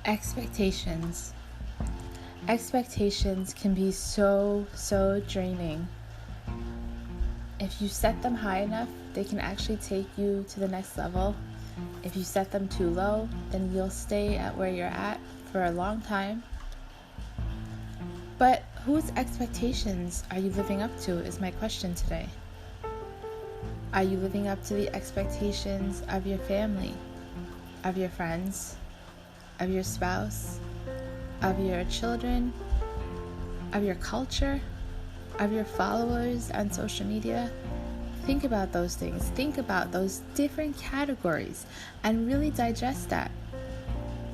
Expectations. Expectations can be so draining. If you set them high enough, they can actually take you to the next level. If you set them too low, then you'll stay at where you're at for a long time. But whose expectations are you living up to is my question today. Are you living up to the expectations of your family, of your friends, of your spouse, of your children, of your culture, of your followers on social media? Think about those things. Think about those different categories and really digest that.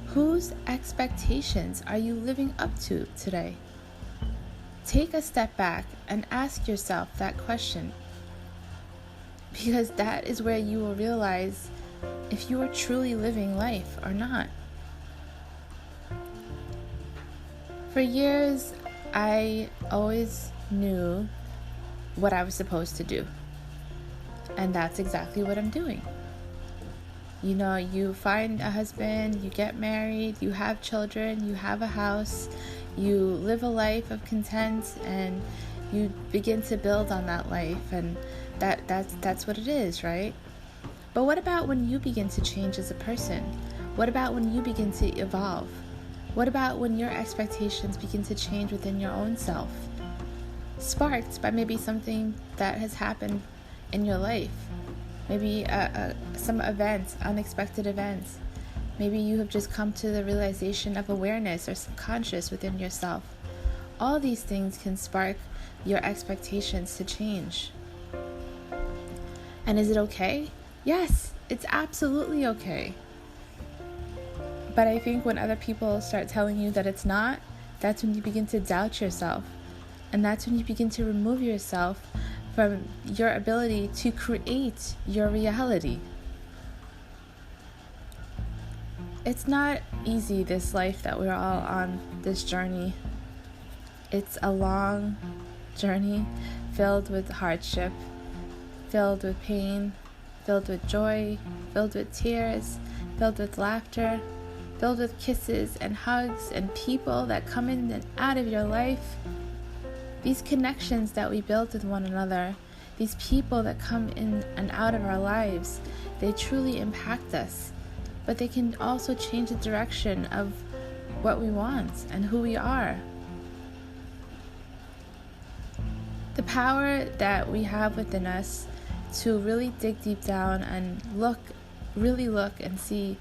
Whose expectations are you living up to today? Take a step back and ask yourself that question, because that is where you will realize if you are truly living life or not. For years, I always knew what I was supposed to do. And that's exactly what I'm doing. You know, you find a husband, you get married, you have children, you have a house, you live a life of content, and you begin to build on that life, and that's what it is, right? But what about when you begin to change as a person? What about when you begin to evolve? What about when your expectations begin to change within your own self? Sparked by maybe something that has happened in your life. Maybe some event, unexpected events. Maybe you have just come to the realization of awareness or subconscious within yourself. All these things can spark your expectations to change. And is it okay? Yes, it's absolutely okay. But I think when other people start telling you that it's not, that's when you begin to doubt yourself. And that's when you begin to remove yourself from your ability to create your reality. It's not easy, this life that we're all on, this journey. It's a long journey filled with hardship, filled with pain, filled with joy, filled with tears, filled with laughter, filled with kisses and hugs and people that come in and out of your life. These connections that we build with one another, these people that come in and out of our lives, they truly impact us. But they can also change the direction of what we want and who we are. The power that we have within us to really dig deep down and really look and see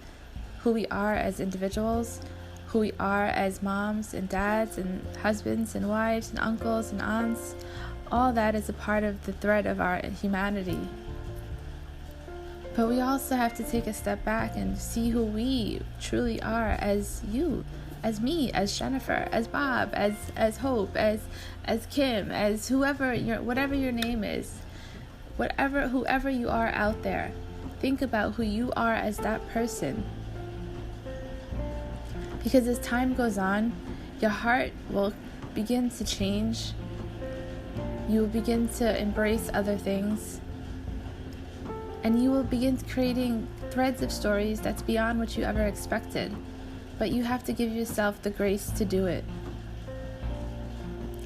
who we are as individuals, who we are as moms and dads and husbands and wives and uncles and aunts, all that is a part of the thread of our humanity. But we also have to take a step back and see who we truly are as you, as me, as Jennifer, as Bob, as Hope, as Kim, as whatever your name is, whoever you are out there. Think about who you are as that person. Because as time goes on, your heart will begin to change. You will begin to embrace other things. And you will begin creating threads of stories that's beyond what you ever expected. But you have to give yourself the grace to do it.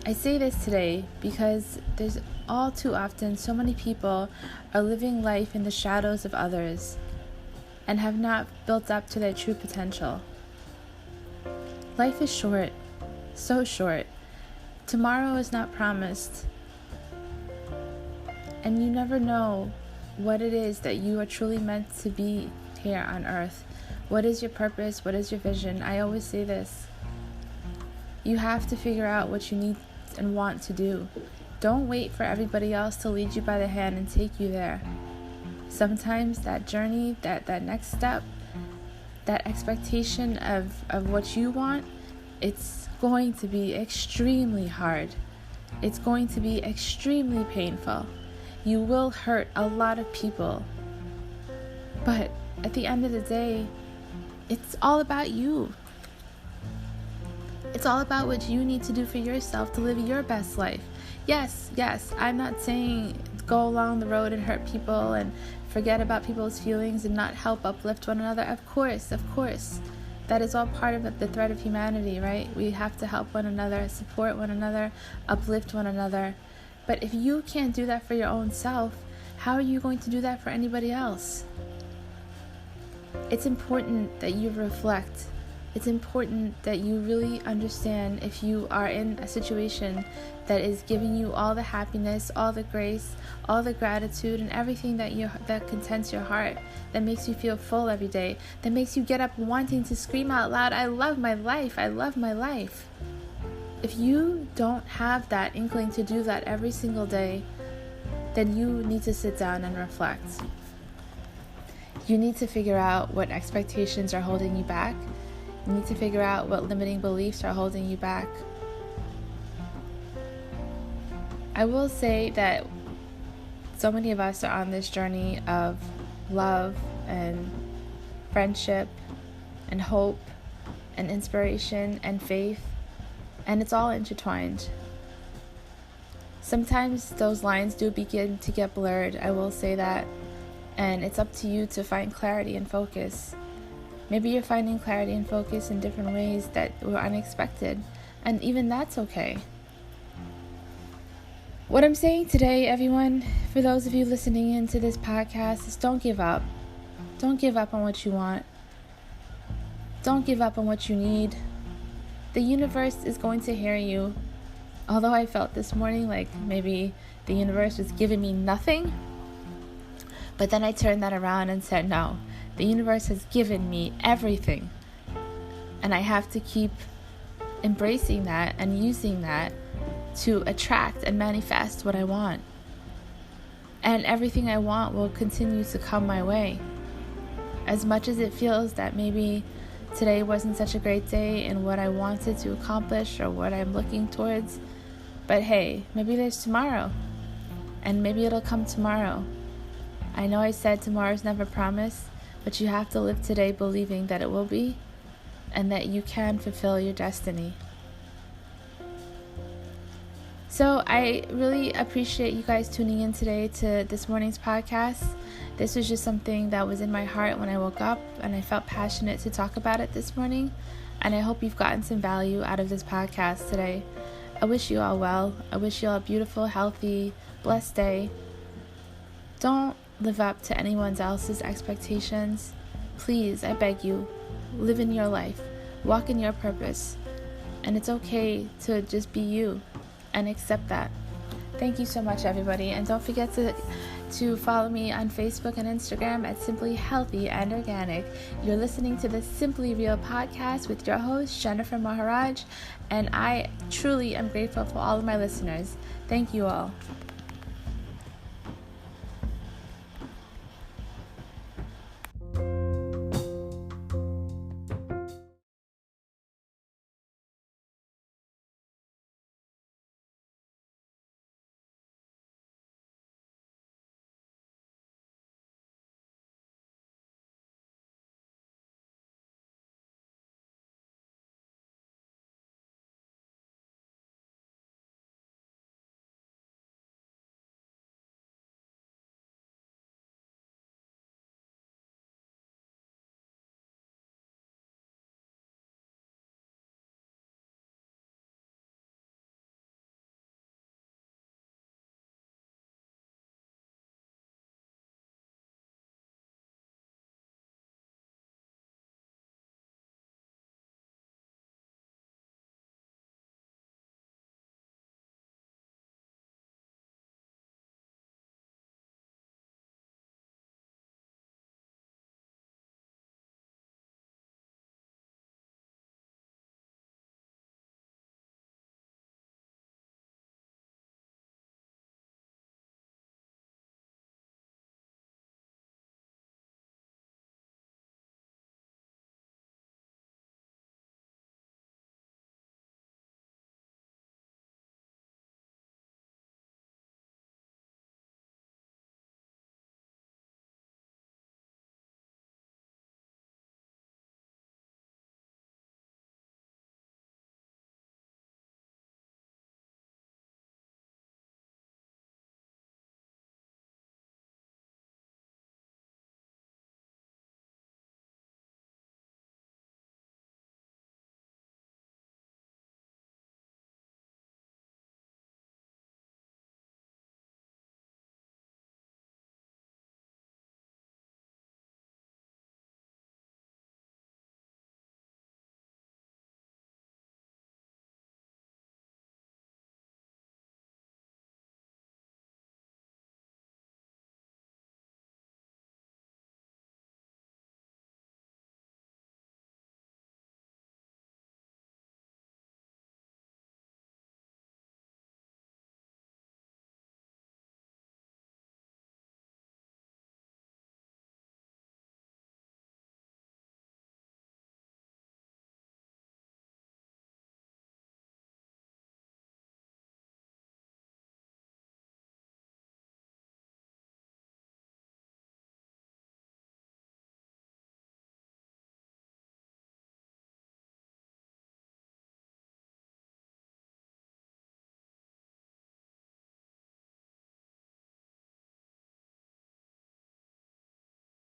I say this today because there's all too often so many people are living life in the shadows of others and have not built up to their true potential. Life is short, so short. Tomorrow is not promised. And you never know what it is that you are truly meant to be here on earth. What is your purpose? What is your vision? I always say this. You have to figure out what you need and want to do. Don't wait for everybody else to lead you by the hand and take you there. Sometimes that journey, that next step, that expectation of what you want, it's going to be extremely hard. It's going to be extremely painful. You will hurt a lot of people. But at the end of the day, it's all about you. It's all about what you need to do for yourself to live your best life. Yes, I'm not saying go along the road and hurt people and forget about people's feelings and not help uplift one another. Of course. That is all part of the thread of humanity, right? We have to help one another, support one another, uplift one another. But if you can't do that for your own self, how are you going to do that for anybody else? It's important that you reflect. It's important that you really understand if you are in a situation that is giving you all the happiness, all the grace, all the gratitude, and everything that contents your heart, that makes you feel full every day, that makes you get up wanting to scream out loud, I love my life, I love my life. If you don't have that inkling to do that every single day, then you need to sit down and reflect. You need to figure out what expectations are holding you back. You need to figure out what limiting beliefs are holding you back. I will say that so many of us are on this journey of love and friendship and hope and inspiration and faith, and it's all intertwined. Sometimes those lines do begin to get blurred, I will say that, and it's up to you to find clarity and focus. Maybe you're finding clarity and focus in different ways that were unexpected, and even that's okay. What I'm saying today, everyone, for those of you listening into this podcast, is don't give up. Don't give up on what you want. Don't give up on what you need. The universe is going to hear you. Although I felt this morning like maybe the universe was giving me nothing, but then I turned that around and said, no, the universe has given me everything. And I have to keep embracing that and using that to attract and manifest what I want. And everything I want will continue to come my way. As much as it feels that maybe today wasn't such a great day in what I wanted to accomplish or what I'm looking towards, but hey, maybe there's tomorrow. And maybe it'll come tomorrow. I know I said tomorrow's never promised, but you have to live today believing that it will be and that you can fulfill your destiny. So I really appreciate you guys tuning in today to this morning's podcast. This was just something that was in my heart when I woke up, and I felt passionate to talk about it this morning. And I hope you've gotten some value out of this podcast today. I wish you all well. I wish you all a beautiful, healthy, blessed day. Don't live up to anyone else's expectations. Please, I beg you, live in your life. Walk in your purpose. And it's okay to just be you and accept that. Thank you so much, everybody. And don't forget to follow me on Facebook and Instagram at Simply Healthy and Organic. You're listening to the Simply Real podcast with your host, Jennifer Maharaj, and I truly am grateful for all of my listeners. Thank you all.